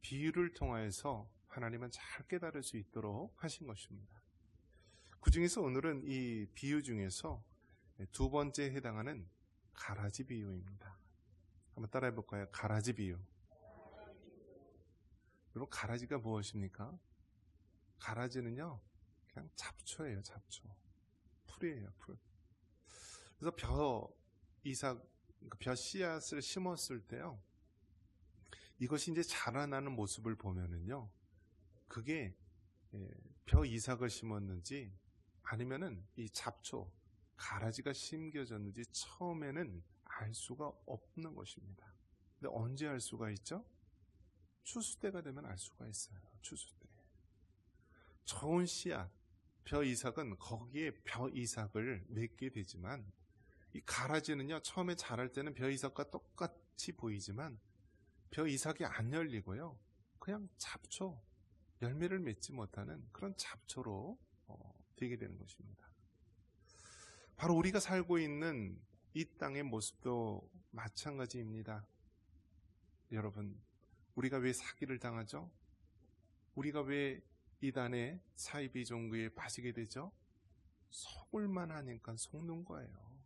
비유를 통하여서 하나님은 잘 깨달을 수 있도록 하신 것입니다. 그 중에서 오늘은 이 비유 중에서 두 번째에 해당하는 가라지 비유입니다. 한번 따라해 볼까요? 가라지 비유. 여러분, 가라지가 무엇입니까? 가라지는요, 그냥 잡초예요, 잡초. 풀이에요, 풀. 그래서 벼 씨앗을 심었을 때요, 이것이 이제 자라나는 모습을 보면은요, 그게 벼 이삭을 심었는지 아니면은 이 잡초, 가라지가 심겨졌는지 처음에는 알 수가 없는 것입니다. 근데 언제 알 수가 있죠? 추수 때가 되면 알 수가 있어요. 추수 때. 좋은 씨앗, 벼 이삭은 거기에 벼 이삭을 맺게 되지만, 이 가라지는요, 처음에 자랄 때는 벼 이삭과 똑같이 보이지만 벼 이삭이 안 열리고요, 그냥 잡초, 열매를 맺지 못하는 그런 잡초로 되게 되는 것입니다. 바로 우리가 살고 있는 이 땅의 모습도 마찬가지입니다. 여러분, 우리가 왜 사기를 당하죠? 우리가 왜 이단의 사이비 종교에 빠지게 되죠? 속을만 하니까 속는 거예요.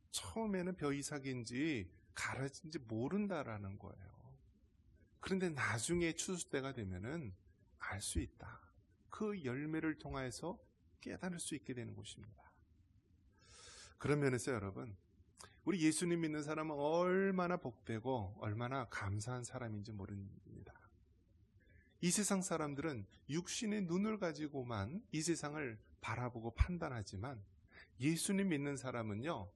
처음에는 벼 이삭인지 가라지인지 모른다라는 거예요. 그런데 나중에 추수 때가 되면은 알 수 있다. 그 열매를 통해서 깨달을 수 있게 되는 것입니다. 그런 면에서 여러분, 우리 예수님 믿는 사람은 얼마나 복되고 얼마나 감사한 사람인지 모릅니다. 이 세상 사람들은 육신의 눈을 가지고만 이 세상을 바라보고 판단하지만, 예수님 믿는 사람은요,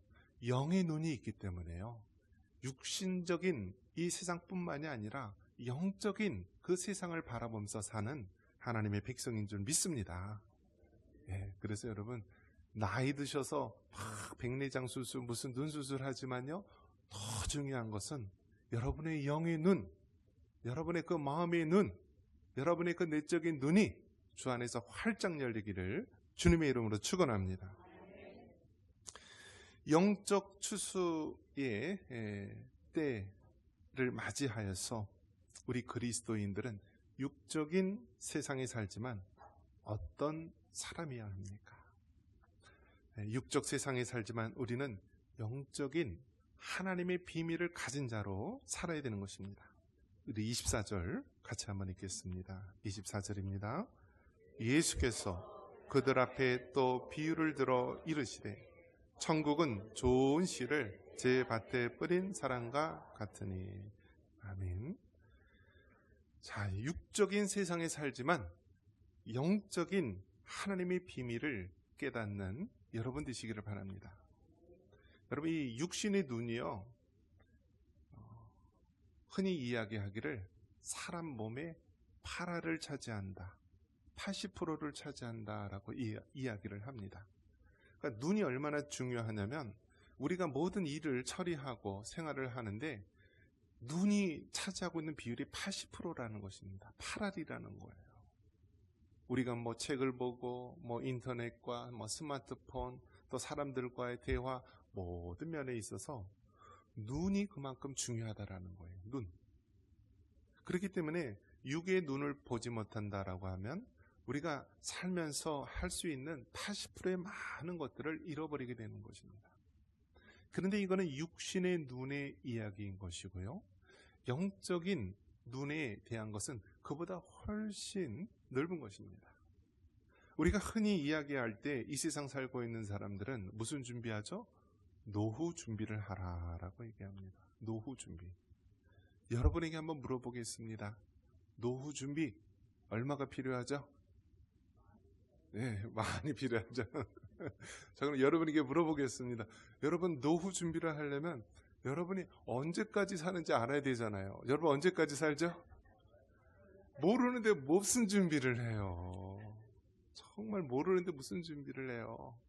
영의 눈이 있기 때문에요, 육신적인 이 세상뿐만이 아니라 영적인 그 세상을 바라보면서 사는 하나님의 백성인 줄 믿습니다. 그래서 여러분, 나이 드셔서 막 백내장 수술, 무슨 눈 수술 하지만요, 더 중요한 것은 여러분의 영의 눈, 여러분의 그 마음의 눈, 여러분의 그 내적인 눈이 주 안에서 활짝 열리기를 주님의 이름으로 축원합니다. 영적 추수의 때를 맞이하여서 우리 그리스도인들은 육적인 세상에 살지만 어떤 사람이어야 합니까? 육적 세상에 살지만 우리는 영적인 하나님의 비밀을 가진 자로 살아야 되는 것입니다. 우리 24절 같이 한번 읽겠습니다. 24절입니다. 예수께서 그들 앞에 또 비유를 들어 이르시되, 천국은 좋은 씨를 제 밭에 뿌린 사람과 같으니. 아멘. 자, 육적인 세상에 살지만 영적인 하나님의 비밀을 깨닫는 여러분 되시기를 바랍니다. 여러분, 이 육신의 눈이요, 흔히 이야기하기를 사람 몸의 8알을 차지한다, 80%를 차지한다라고 이야기를 합니다. 그러니까 눈이 얼마나 중요하냐면, 우리가 모든 일을 처리하고 생활을 하는데 눈이 차지하고 있는 비율이 80%라는 것입니다. 8알이라는 거예요. 우리가 뭐 책을 보고 뭐 인터넷과 뭐 스마트폰, 또 사람들과의 대화, 모든 면에 있어서 눈이 그만큼 중요하다라는 거예요. 눈. 그렇기 때문에 육의 눈을 보지 못한다라고 하면 우리가 살면서 할 수 있는 80%의 많은 것들을 잃어버리게 되는 것입니다. 그런데 이거는 육신의 눈의 이야기인 것이고요, 영적인 눈에 대한 것은 그보다 훨씬 넓은 것입니다. 우리가 흔히 이야기할 때 이 세상 살고 있는 사람들은 무슨 준비하죠? 노후 준비를 하라라고 얘기합니다. 노후 준비. 여러분에게 한번 물어보겠습니다. 노후 준비 얼마가 필요하죠? 네, 많이 필요하죠. 자, 그럼 여러분에게 물어보겠습니다. 여러분, 노후 준비를 하려면 여러분이 언제까지 사는지 알아야 되잖아요. 여러분, 언제까지 살죠? 모르는데 무슨 준비를 해요? 정말 모르는데 무슨 준비를 해요?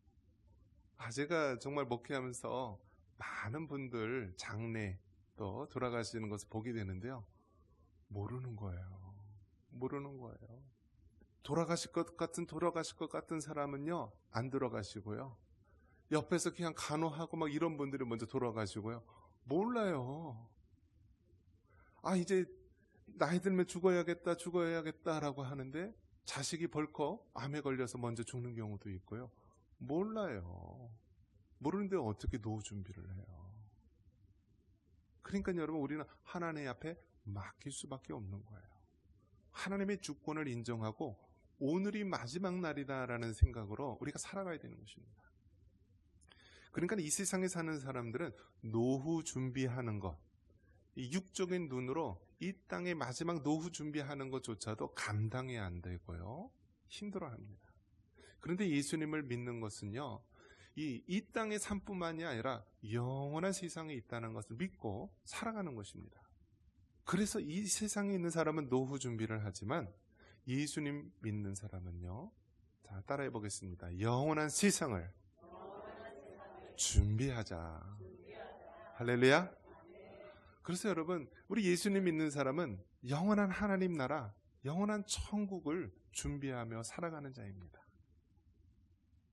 제가 정말 목회하면서 많은 분들 장례 또 돌아가시는 것을 보게 되는데요, 모르는 거예요. 모르는 거예요. 돌아가실 것 같은 사람은요, 안 돌아가시고요, 옆에서 그냥 간호하고 막 이런 분들이 먼저 돌아가시고요, 몰라요. 이제 나이 들면 죽어야겠다라고 하는데 자식이 벌컥 암에 걸려서 먼저 죽는 경우도 있고요. 몰라요. 모르는데 어떻게 노후 준비를 해요. 그러니까 여러분, 우리는 하나님 앞에 맡길 수밖에 없는 거예요. 하나님의 주권을 인정하고 오늘이 마지막 날이다라는 생각으로 우리가 살아가야 되는 것입니다. 그러니까 이 세상에 사는 사람들은 노후 준비하는 것, 이 육적인 눈으로 이 땅의 마지막 노후 준비하는 것조차도 감당이 안 되고요, 힘들어합니다. 그런데 예수님을 믿는 것은요, 이 땅의 삶뿐만이 아니라 영원한 세상에 있다는 것을 믿고 살아가는 것입니다. 그래서 이 세상에 있는 사람은 노후 준비를 하지만 예수님 믿는 사람은요, 자, 따라해 보겠습니다. 영원한 세상을 준비하자. 할렐루야. 그래서 여러분, 우리 예수님 믿는 사람은 영원한 하나님 나라, 영원한 천국을 준비하며 살아가는 자입니다.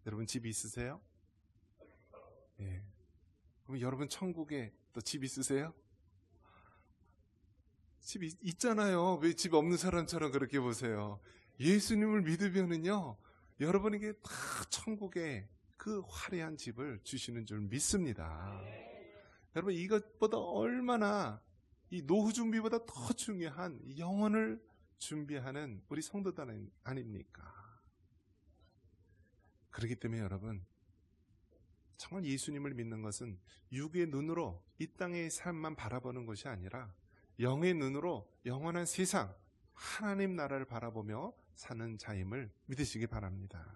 여러분, 집 있으세요? 예. 그럼 여러분 천국에 또 집 있으세요? 집 있잖아요. 왜 집 없는 사람처럼 그렇게 보세요? 예수님을 믿으면은요, 여러분에게 다 천국에 그 화려한 집을 주시는 줄 믿습니다. 여러분, 이것보다 얼마나 이 노후 준비보다 더 중요한 영혼을 준비하는 우리 성도들 아닙니까? 그렇기 때문에 여러분, 정말 예수님을 믿는 것은 육의 눈으로 이 땅의 삶만 바라보는 것이 아니라 영의 눈으로 영원한 세상, 하나님 나라를 바라보며 사는 자임을 믿으시기 바랍니다.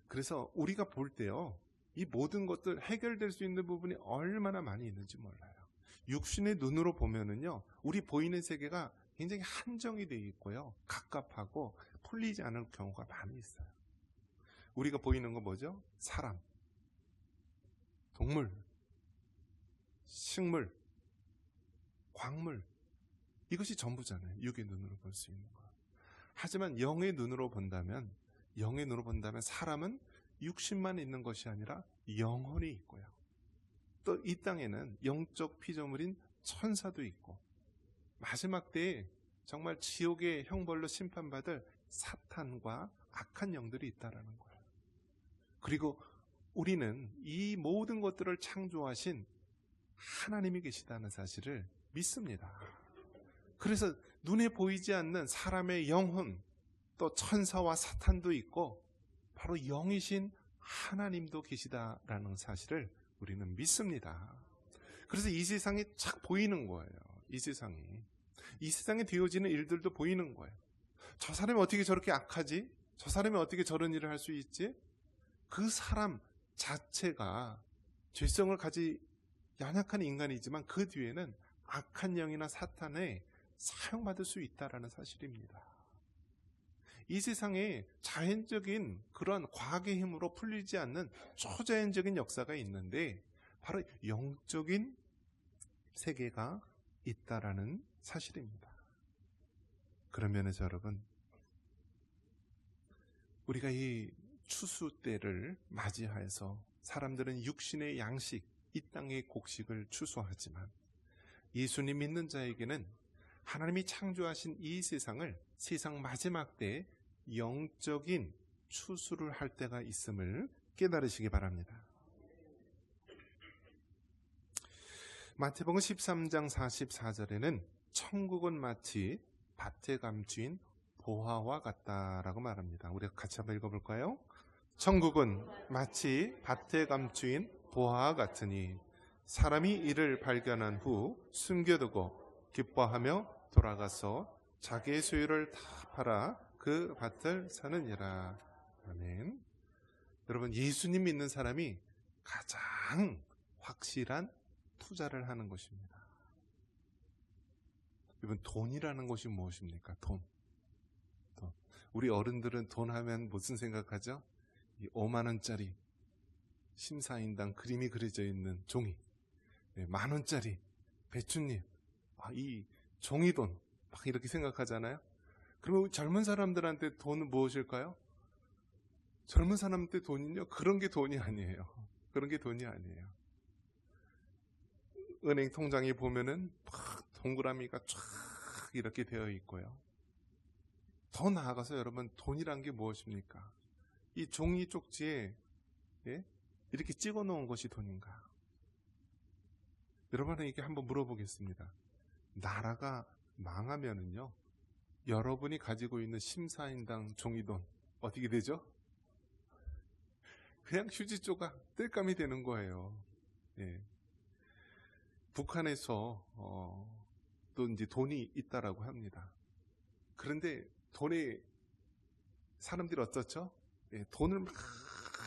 그래서 우리가 볼 때요, 이 모든 것들 해결될 수 있는 부분이 얼마나 많이 있는지 몰라요. 육신의 눈으로 보면은요, 우리 보이는 세계가 굉장히 한정이 되어 있고요, 갑갑하고 풀리지 않은 경우가 많이 있어요. 우리가 보이는 건 뭐죠? 사람, 동물, 식물, 광물, 이것이 전부잖아요. 육의 눈으로 볼 수 있는 것. 하지만 영의 눈으로 본다면 사람은 육신만 있는 것이 아니라 영혼이 있고요, 또 이 땅에는 영적 피조물인 천사도 있고, 마지막 때에 정말 지옥의 형벌로 심판받을 사탄과 악한 영들이 있다라는 거예요. 그리고 우리는 이 모든 것들을 창조하신 하나님이 계시다는 사실을 믿습니다. 그래서 눈에 보이지 않는 사람의 영혼, 또 천사와 사탄도 있고 바로 영이신 하나님도 계시다라는 사실을 우리는 믿습니다. 그래서 이 세상이 착 보이는 거예요. 이 세상에 되어지는 일들도 보이는 거예요. 저 사람이 어떻게 저렇게 악하지? 저 사람이 어떻게 저런 일을 할 수 있지? 그 사람 자체가 죄성을 가지 연약한 인간이지만 그 뒤에는 악한 영이나 사탄에 사용받을 수 있다라는 사실입니다. 이 세상에 자연적인 그런 과학의 힘으로 풀리지 않는 초자연적인 역사가 있는데 바로 영적인 세계가 있다라는 사실입니다. 그러면 여러분, 우리가 이 추수 때를 맞이해서 사람들은 육신의 양식, 이 땅의 곡식을 추수하지만 예수님 믿는 자에게는 하나님이 창조하신 이 세상을 세상 마지막 때에 영적인 추수를 할 때가 있음을 깨달으시기 바랍니다. 마태복음 13장 44절에는 천국은 마치 밭에 감추인 보화와 같다라고 말합니다. 우리가 같이 한번 읽어볼까요? 천국은 마치 밭에 감추인 보화와 같으니 사람이 이를 발견한 후 숨겨두고 기뻐하며 돌아가서 자기의 소유를 다 팔아 그 밭을 사느니라. 아멘. 여러분, 예수님 믿는 사람이 가장 확실한 투자를 하는 것입니다. 여러분, 돈이라는 것이 무엇입니까? 돈. 우리 어른들은 돈 하면 무슨 생각하죠? 이 5만 원짜리 심사인당 그림이 그려져 있는 종이, 1만 원짜리 배춧잎, 이 종이돈 막 이렇게 생각하잖아요. 그러면 젊은 사람들한테 돈은 무엇일까요? 젊은 사람한테 돈은요, 그런 게 돈이 아니에요. 그런 게 돈이 아니에요. 은행 통장에 보면은 막 동그라미가 쫙 이렇게 되어 있고요. 더 나아가서 여러분, 돈이란 게 무엇입니까? 이 종이 쪽지에 이렇게 찍어 놓은 것이 돈인가? 여러분에게 한번 물어보겠습니다. 나라가 망하면은요, 여러분이 가지고 있는 심사인당 종이돈 어떻게 되죠? 그냥 휴지 조각 땔감이 되는 거예요. 북한에서 또 이제 돈이 있다라고 합니다. 그런데 돈에 사람들이 어떻죠? 돈을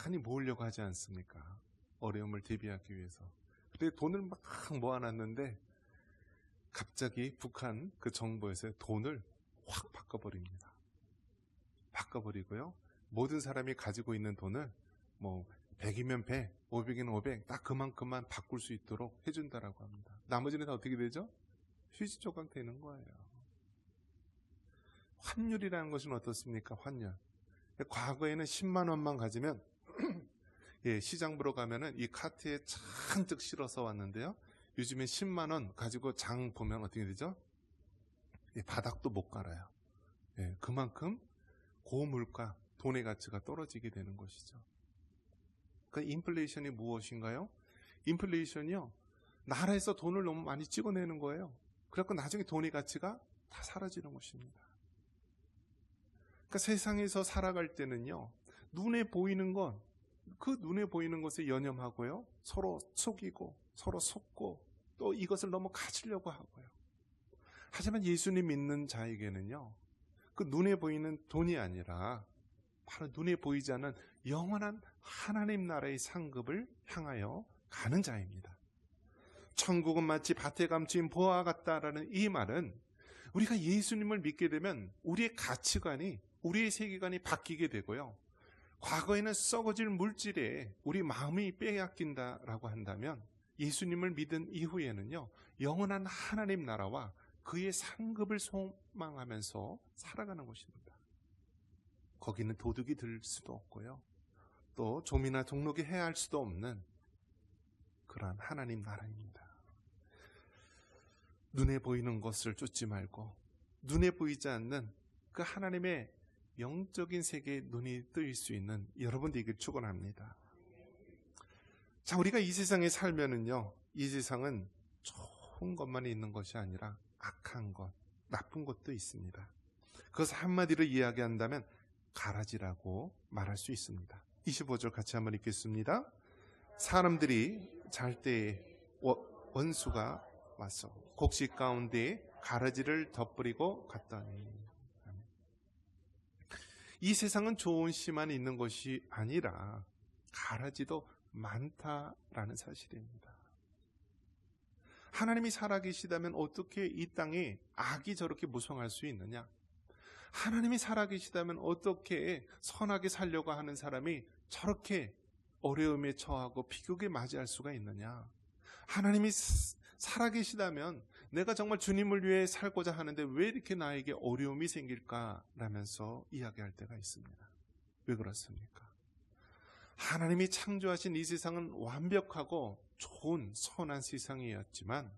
많이 모으려고 하지 않습니까? 어려움을 대비하기 위해서. 근데 돈을 막 모아놨는데 갑자기 북한 그 정부에서 돈을 확 바꿔버립니다. 바꿔버리고요. 모든 사람이 가지고 있는 돈을 100이면 100, 500이면 500, 딱 그만큼만 바꿀 수 있도록 해준다라고 합니다. 나머지는 다 어떻게 되죠? 휴지 조각 되는 거예요. 환율이라는 것은 어떻습니까? 환율. 과거에는 10만 원만 가지면 시장 보러 가면은 이 카트에 잔뜩 실어서 왔는데요. 요즘엔 10만 원 가지고 장 보면 어떻게 되죠? 바닥도 못 갈아요. 그만큼 고물가, 돈의 가치가 떨어지게 되는 것이죠. 그러니까 인플레이션이 무엇인가요? 인플레이션이요, 나라에서 돈을 너무 많이 찍어내는 거예요. 그래서 나중에 돈의 가치가 다 사라지는 것입니다. 그러니까 세상에서 살아갈 때는요, 눈에 보이는 것, 그 눈에 보이는 것에 연연하고요, 서로 속이고 서로 속고 또 이것을 너무 가지려고 하고요. 하지만 예수님 믿는 자에게는요, 그 눈에 보이는 돈이 아니라 바로 눈에 보이지 않는 영원한 하나님 나라의 상급을 향하여 가는 자입니다. 천국은 마치 밭에 감추인 보화와 같다라는 이 말은, 우리가 예수님을 믿게 되면 우리의 가치관이, 우리의 세계관이 바뀌게 되고요, 과거에는 썩어질 물질에 우리 마음이 빼앗긴다라고 한다면 예수님을 믿은 이후에는요, 영원한 하나님 나라와 그의 상급을 소망하면서 살아가는 것입니다. 거기는 도둑이 들 수도 없고요, 또 좀이나 종록이 해할 수도 없는 그러한 하나님 나라입니다. 눈에 보이는 것을 쫓지 말고 눈에 보이지 않는 그 하나님의 영적인 세계에 눈이 뜨일 수 있는 여러분 되기를 축원합니다. 자, 우리가 이 세상에 살면은요, 이 세상은 좋은 것만 있는 것이 아니라 악한 것, 나쁜 것도 있습니다. 그것을 한마디로 이야기한다면 가라지라고 말할 수 있습니다. 25절 같이 한번 읽겠습니다. 사람들이 잘 때에 원수가 와서 곡식 가운데 가라지를 덧뿌리고 갔더니, 이 세상은 좋은 씨만 있는 것이 아니라 가라지도 많다라는 사실입니다. 하나님이 살아계시다면 어떻게 이 땅에 악이 저렇게 무성할 수 있느냐? 하나님이 살아계시다면 어떻게 선하게 살려고 하는 사람이 저렇게 어려움에 처하고 비극에 맞이할 수가 있느냐? 하나님이 살아계시다면 내가 정말 주님을 위해 살고자 하는데 왜 이렇게 나에게 어려움이 생길까? 라면서 이야기할 때가 있습니다. 왜 그렇습니까? 하나님이 창조하신 이 세상은 완벽하고 좋은 선한 세상이었지만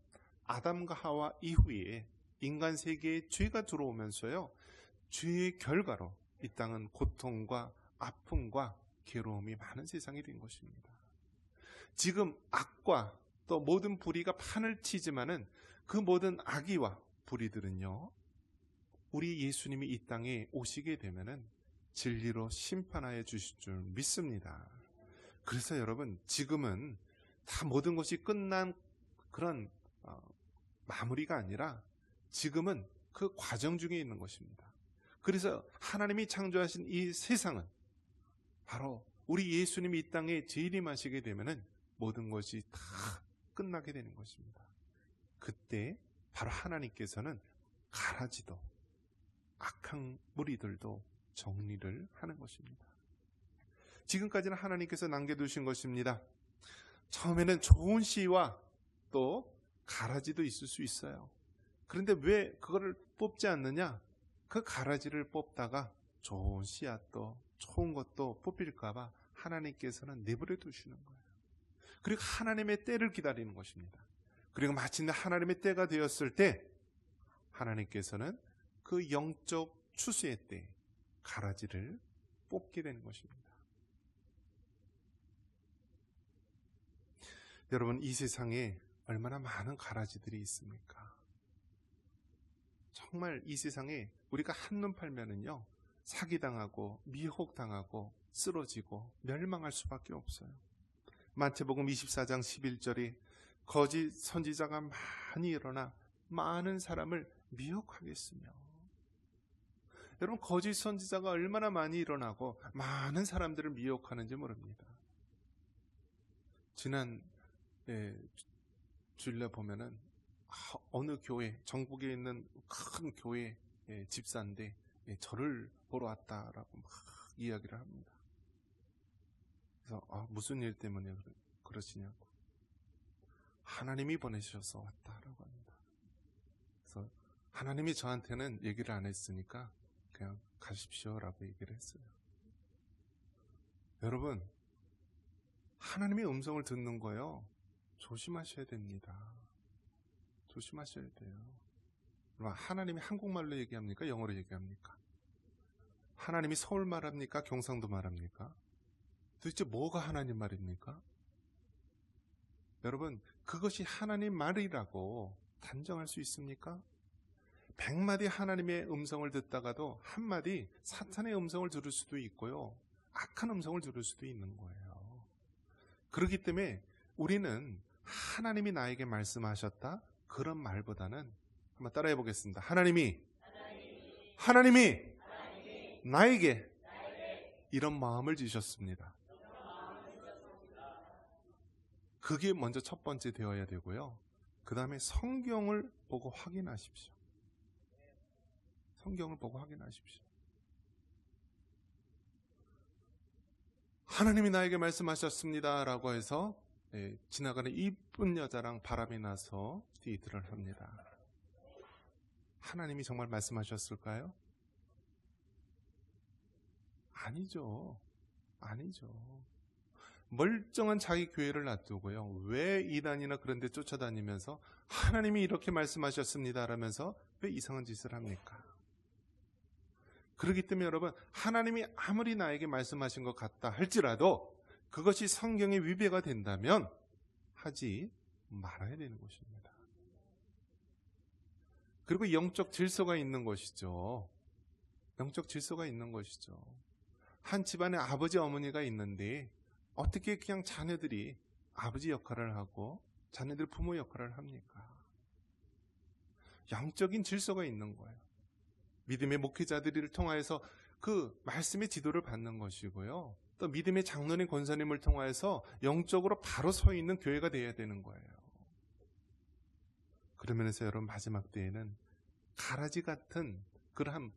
아담과 하와 이후에 인간 세계에 죄가 들어오면서요, 죄의 결과로 이 땅은 고통과 아픔과 괴로움이 많은 세상이 된 것입니다. 지금 악과 또 모든 불의가 판을 치지만은 그 모든 악의와 불의들은요, 우리 예수님이 이 땅에 오시게 되면은 진리로 심판하여 주실 줄 믿습니다. 그래서 여러분, 지금은 다 모든 것이 끝난 그런 마무리가 아니라 지금은 그 과정 중에 있는 것입니다. 그래서 하나님이 창조하신 이 세상은 바로 우리 예수님이 이 땅에 재림하시게 되면은 모든 것이 다 끝나게 되는 것입니다. 그때 바로 하나님께서는 가라지도 악한 무리들도 정리를 하는 것입니다. 지금까지는 하나님께서 남겨두신 것입니다. 처음에는 좋은 씨와 또 가라지도 있을 수 있어요. 그런데 왜 그거를 뽑지 않느냐? 그 가라지를 뽑다가 좋은 씨앗도 좋은 것도 뽑힐까봐 하나님께서는 내버려 두시는 거예요. 그리고 하나님의 때를 기다리는 것입니다. 그리고 마침내 하나님의 때가 되었을 때 하나님께서는 그 영적 추수의 때 가라지를 뽑게 되는 것입니다. 여러분, 이 세상에 얼마나 많은 가라지들이 있습니까? 정말 이 세상에 우리가 한눈 팔면은요, 사기당하고 미혹당하고 쓰러지고 멸망할 수밖에 없어요. 마태복음 24장 11절에 거짓 선지자가 많이 일어나 많은 사람을 미혹하겠으며, 여러분, 거짓 선지자가 얼마나 많이 일어나고 많은 사람들을 미혹하는지 모릅니다. 지난 주일날 보면은 어느 교회, 전국에 있는 큰 교회 집사인데 저를 보러 왔다라고 막 이야기를 합니다. 그래서 무슨 일 때문에 그러시냐고. 하나님이 보내셔서 왔다라고 합니다. 그래서 하나님이 저한테는 얘기를 안 했으니까 그냥 가십시오라고 얘기를 했어요. 여러분, 하나님의 음성을 듣는 거요, 조심하셔야 됩니다. 조심하셔야 돼요. 하나님이 한국말로 얘기합니까? 영어로 얘기합니까? 하나님이 서울 말합니까? 경상도 말합니까? 도대체 뭐가 하나님 말입니까? 여러분, 그것이 하나님 말이라고 단정할 수 있습니까? 100마디 하나님의 음성을 듣다가도 한마디 사탄의 음성을 들을 수도 있고요, 악한 음성을 들을 수도 있는 거예요. 그렇기 때문에 우리는 하나님이 나에게 말씀하셨다, 그런 말보다는 한번 따라해 보겠습니다. 하나님이 나에게 이런 마음을 주셨습니다. 그게 먼저 첫 번째 되어야 되고요, 그 다음에 성경을 보고 확인하십시오. 성경을 보고 확인하십시오. 하나님이 나에게 말씀하셨습니다 라고 해서 지나가는 이쁜 여자랑 바람이 나서 데이트를 합니다. 하나님이 정말 말씀하셨을까요? 아니죠. 멀쩡한 자기 교회를 놔두고요, 왜 이단이나 그런 데 쫓아다니면서 하나님이 이렇게 말씀하셨습니다 라면서 왜 이상한 짓을 합니까? 그렇기 때문에 여러분, 하나님이 아무리 나에게 말씀하신 것 같다 할지라도 그것이 성경에 위배가 된다면 하지 말아야 되는 것입니다. 그리고 영적 질서가 있는 것이죠. 영적 질서가 있는 것이죠. 한 집안에 아버지 어머니가 있는데 어떻게 그냥 자녀들이 아버지 역할을 하고 자녀들 부모 역할을 합니까? 영적인 질서가 있는 거예요. 믿음의 목회자들을 통하여서 그 말씀의 지도를 받는 것이고요, 또 믿음의 장로님 권사님을 통하여서 영적으로 바로 서 있는 교회가 되어야 되는 거예요. 그러면서 여러분, 마지막 때에는 가라지 같은 그러한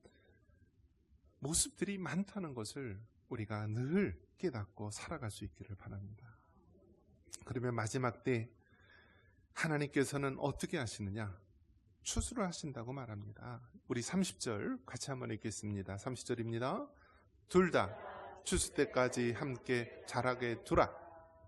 모습들이 많다는 것을 우리가 늘 깨닫고 살아갈 수 있기를 바랍니다. 그러면 마지막 때 하나님께서는 어떻게 하시느냐? 추수를 하신다고 말합니다. 우리 30절 같이 한번 읽겠습니다. 30절입니다. 둘 다 추수 때까지 함께 자라게 두라.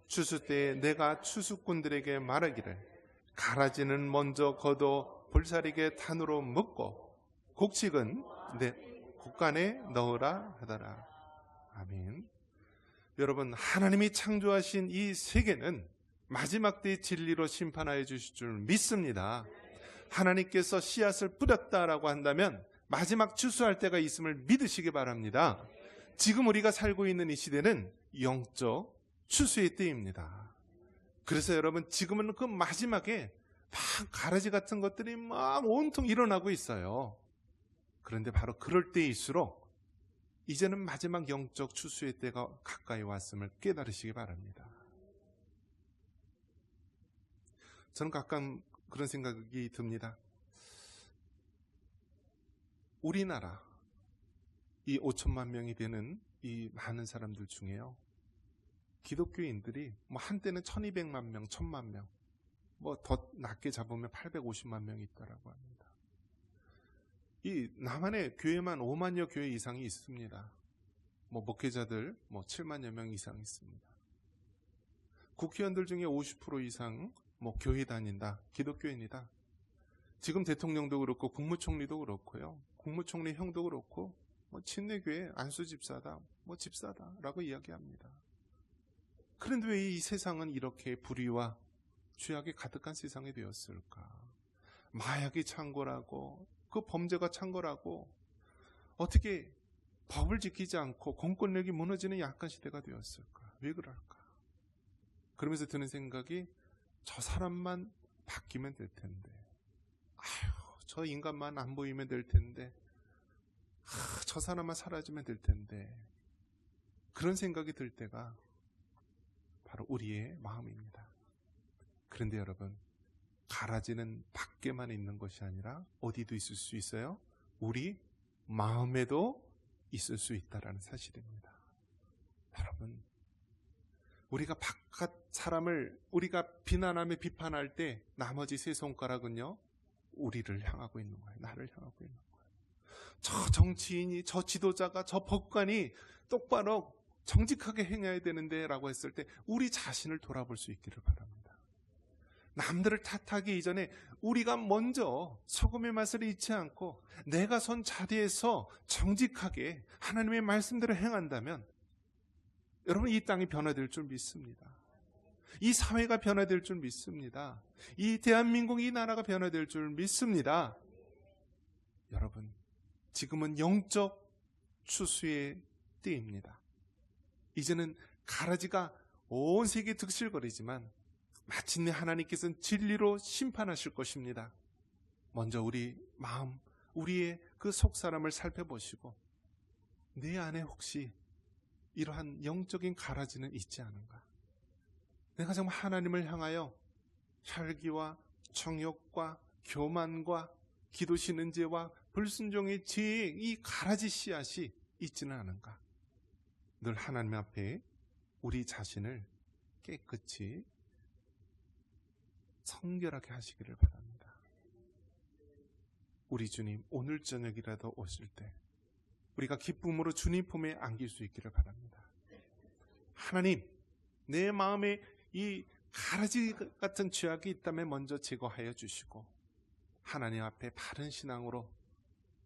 추수 때에 내가 추수꾼들에게 말하기를 가라지는 먼저 걷어 볼살이게 단으로 묶고 곡식은 내 곡간에 넣으라 하더라. 아멘. 여러분, 하나님이 창조하신 이 세계는 마지막 때의 진리로 심판하여 주실 줄 믿습니다. 하나님께서 씨앗을 뿌렸다라고 한다면 마지막 추수할 때가 있음을 믿으시기 바랍니다. 지금 우리가 살고 있는 이 시대는 영적 추수의 때입니다. 그래서 여러분, 지금은 그 마지막에 막 가라지 같은 것들이 막 온통 일어나고 있어요. 그런데 바로 그럴 때일수록 이제는 마지막 영적 추수의 때가 가까이 왔음을 깨달으시기 바랍니다. 저는 가끔 그런 생각이 듭니다. 우리나라 이 5천만 명이 되는 이 많은 사람들 중에요, 기독교인들이 뭐 한때는 1200만 명, 1000만 명, 뭐 더 낮게 잡으면 850만 명이 있다라고 합니다. 이 남한의 교회만 5만여 교회 이상이 있습니다. 뭐 목회자들 뭐 7만여 명 이상 있습니다. 국회의원들 중에 50% 이상 뭐 교회 다닌다, 기독교인이다. 지금 대통령도 그렇고 국무총리도 그렇고요. 국무총리 형도 그렇고 뭐 친내교회 안수 집사다, 뭐 집사다라고 이야기합니다. 그런데 왜 이 세상은 이렇게 불의와 죄악이 가득한 세상이 되었을까? 마약이 창궐하고 그 범죄가 창궐하고 어떻게 법을 지키지 않고 공권력이 무너지는 약한 시대가 되었을까? 왜 그럴까? 그러면서 드는 생각이 저 사람만 바뀌면 될 텐데, 저 인간만 안 보이면 될 텐데, 저 사람만 사라지면 될 텐데, 그런 생각이 들 때가 바로 우리의 마음입니다. 그런데 여러분, 가라지는 밖에만 있는 것이 아니라 어디도 있을 수 있어요? 우리 마음에도 있을 수 있다는 사실입니다. 여러분, 우리가 바깥 사람을 우리가 비난하며 비판할 때 나머지 세 손가락은요, 우리를 향하고 있는 거예요. 나를 향하고 있는 거예요. 저 정치인이, 저 지도자가, 저 법관이 똑바로 정직하게 행해야 되는데 라고 했을 때 우리 자신을 돌아볼 수 있기를 바랍니다. 남들을 탓하기 이전에 우리가 먼저 소금의 맛을 잊지 않고 내가 선 자리에서 정직하게 하나님의 말씀대로 행한다면 여러분, 이 땅이 변화될 줄 믿습니다. 이 사회가 변화될 줄 믿습니다. 이 대한민국, 이 나라가 변화될 줄 믿습니다. 여러분, 지금은 영적 추수의 때입니다. 이제는 가라지가 온 세계에 득실거리지만 마침내 하나님께서는 진리로 심판하실 것입니다. 먼저 우리 마음, 우리의 그 속사람을 살펴보시고 내 안에 혹시 이러한 영적인 가라지는 있지 않은가? 내가 정말 하나님을 향하여 혈기와 정욕과 교만과 기도시는 죄와 불순종의 죄의 이 가라지 씨앗이 있지는 않은가? 늘 하나님 앞에 우리 자신을 깨끗이 성결하게 하시기를 바랍니다. 우리 주님, 오늘 저녁이라도 오실 때 우리가 기쁨으로 주님 품에 안길 수 있기를 바랍니다. 하나님, 내 마음에 이 가라지 같은 죄악이 있다면 먼저 제거하여 주시고 하나님 앞에 바른 신앙으로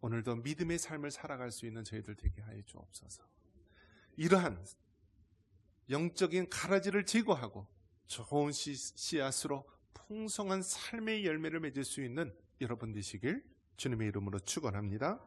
오늘도 믿음의 삶을 살아갈 수 있는 저희들 되게 하여 주옵소서. 이러한 영적인 가라지를 제거하고 좋은 씨앗으로 풍성한 삶의 열매를 맺을 수 있는 여러분 되시길 주님의 이름으로 축원합니다.